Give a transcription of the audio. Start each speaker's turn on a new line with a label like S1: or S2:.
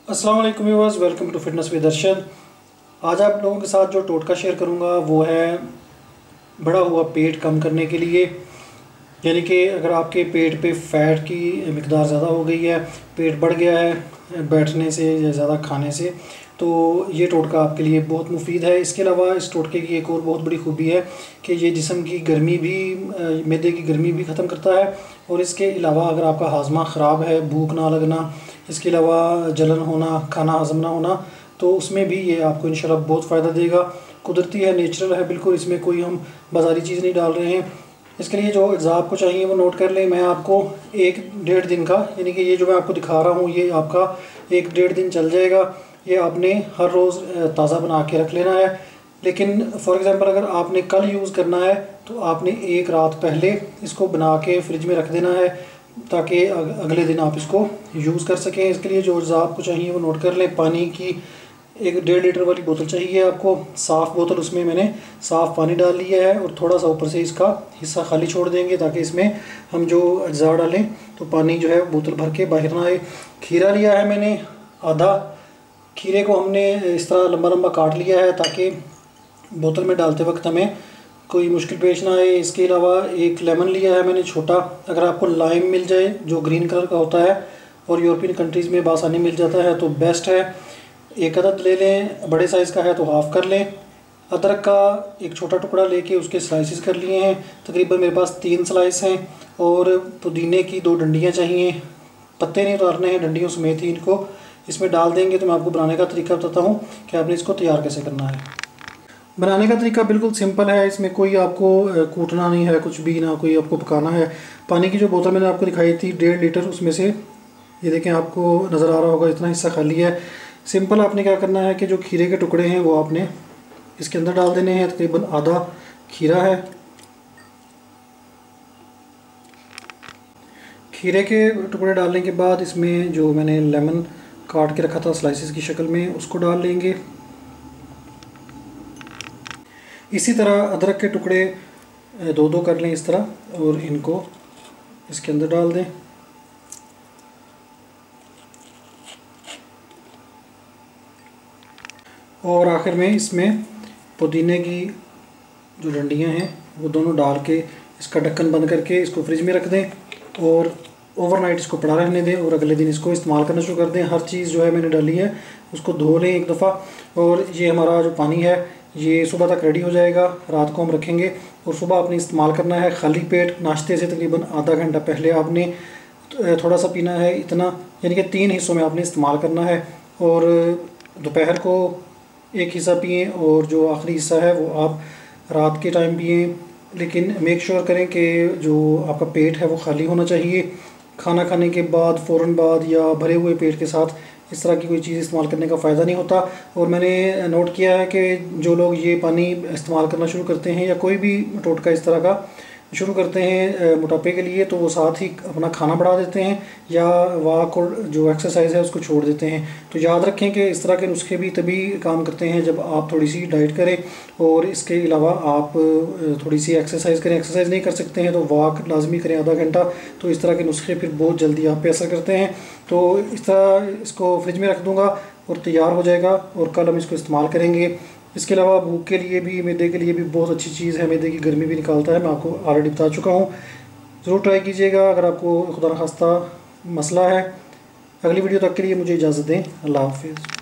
S1: अस्सलाम वालेकुम viewers, welcome to fitness with Arshad. आज आप लोगों के साथ जो टोटका शेयर करूंगा वो है बढ़ा हुआ पेट कम करने के लिए। यानी कि अगर आपके पेट पे फ़ैट की मिकदार ज़्यादा हो गई है, पेट बढ़ गया है बैठने से या ज़्यादा खाने से, तो ये टोटका आपके लिए बहुत मुफीद है। इसके अलावा इस टोटके की एक और बहुत बड़ी खूबी है कि ये जिस्म की गर्मी भी, मैदे की गर्मी भी ख़त्म करता है। और इसके अलावा अगर आपका हाजमा ख़राब है, भूख ना लगना, इसके अलावा जलन होना, खाना हज़म ना होना, तो उसमें भी ये आपको इंशाल्लाह बहुत फ़ायदा देगा। कुदरती है, नेचुरल है बिल्कुल, इसमें कोई हम बाज़ारी चीज़ नहीं डाल रहे हैं। इसके लिए जो अज्जा आपको चाहिए वो नोट कर लें। मैं आपको 1-1.5 दिन का, यानी कि ये जो मैं आपको दिखा रहा हूँ ये आपका 1-1.5 दिन चल जाएगा। ये आपने हर रोज़ ताज़ा बना के रख लेना है। लेकिन फॉर एग्ज़ाम्पल अगर आपने कल यूज़ करना है तो आपने एक रात पहले इसको बना के फ्रिज में रख देना है ताकि अगले दिन आप इसको यूज़ कर सकें। इसके लिए जो अज्जा आपको चाहिए वो नोट कर लें। पानी की 1-1.5 लीटर वाली बोतल चाहिए आपको, साफ़ बोतल, उसमें मैंने साफ़ पानी डाल लिया है और थोड़ा सा ऊपर से इसका हिस्सा खाली छोड़ देंगे ताकि इसमें हम जो अज्जा डालें तो पानी जो है बोतल भर के बाहर ना आए। खीरा लिया है मैंने आधा, खीरे को हमने इस तरह लंबा लंबा काट लिया है ताकि बोतल में डालते वक्त हमें कोई मुश्किल पेश ना आए। इसके अलावा एक लेमन लिया है मैंने छोटा, अगर आपको लाइम मिल जाए जो ग्रीन कलर का होता है और यूरोपियन कंट्रीज़ में बासानी मिल जाता है तो बेस्ट है। एक अदद ले लें, बड़े साइज़ का है तो हाफ़ कर लें। अदरक का एक छोटा टुकड़ा लेके उसके स्लाइसेस कर लिए हैं, तकरीबन मेरे पास 3 स्लाइस हैं। और पुदीने की 2 डंडियाँ चाहिए, पत्ते नहीं उतारने हैं, डंडियों समेत ही इनको इसमें डाल देंगे। तो मैं आपको बनाने का तरीका बताता हूँ कि आपने इसको तैयार कैसे करना है। बनाने का तरीका बिल्कुल सिंपल है, इसमें कोई आपको कूटना नहीं है, कुछ भी ना कोई आपको पकाना है। पानी की जो बोतल मैंने आपको दिखाई थी 1.5 लीटर, उसमें से ये देखें आपको नज़र आ रहा होगा इतना हिस्सा खाली है। सिंपल आपने क्या करना है कि जो खीरे के टुकड़े हैं वो आपने इसके अंदर डाल देने हैं। तकरीबन आधा खीरा है। खीरे के टुकड़े डालने के बाद इसमें जो मैंने लेमन काट के रखा था स्लाइसेस की शक्ल में उसको डाल लेंगे। इसी तरह अदरक के टुकड़े 2-2 कर लें इस तरह और इनको इसके अंदर डाल दें। और आखिर में इसमें पुदीने की जो डंडियां हैं वो दोनों डाल के इसका ढक्कन बंद करके इसको फ्रिज में रख दें और ओवरनाइट इसको पड़ा रहने दें और अगले दिन इसको इस्तेमाल करना शुरू कर दें। हर चीज़ जो है मैंने डाली है उसको धो लें एक दफ़ा। और ये हमारा जो पानी है ये सुबह तक रेडी हो जाएगा, रात को हम रखेंगे और सुबह आपने इस्तेमाल करना है खाली पेट। नाश्ते से तकरीबन आधा घंटा पहले आपने थोड़ा सा पीना है, इतना, यानी कि 3 हिस्सों में आपने इस्तेमाल करना है। और दोपहर को एक हिस्सा पिएँ और जो आखिरी हिस्सा है वो आप रात के टाइम पिएँ। लेकिन मेक श्योर करें कि जो आपका पेट है वो खाली होना चाहिए। खाना खाने के बाद, फ़ौरन बाद या भरे हुए पेट के साथ इस तरह की कोई चीज़ इस्तेमाल करने का फ़ायदा नहीं होता। और मैंने नोट किया है कि जो लोग ये पानी इस्तेमाल करना शुरू करते हैं या कोई भी टोटका इस तरह का शुरू करते हैं मोटापे के लिए, तो वो साथ ही अपना खाना बढ़ा देते हैं या वॉक और जो एक्सरसाइज है उसको छोड़ देते हैं। तो याद रखें कि इस तरह के नुस्खे भी तभी काम करते हैं जब आप थोड़ी सी डाइट करें और इसके अलावा आप थोड़ी सी एक्सरसाइज करें। एक्सरसाइज नहीं कर सकते हैं तो वॉक लाजमी करें आधा घंटा। तो इस तरह के नुस्खे फिर बहुत जल्दी आप पे असर करते हैं। तो इस तरह इसको फ्रिज में रख दूँगा और तैयार हो जाएगा और कल हम इसको इस्तेमाल करेंगे। इसके अलावा भूख के लिए भी, मैदे के लिए भी बहुत अच्छी चीज़ है, मैदे की गर्मी भी निकालता है, मैं आपको ऑलरेडी बता चुका हूँ। ज़रूर ट्राई कीजिएगा अगर आपको खुदा न खास्ता मसला है। अगली वीडियो तक के लिए मुझे इजाज़त दें। अल्लाह हाफ़िज़।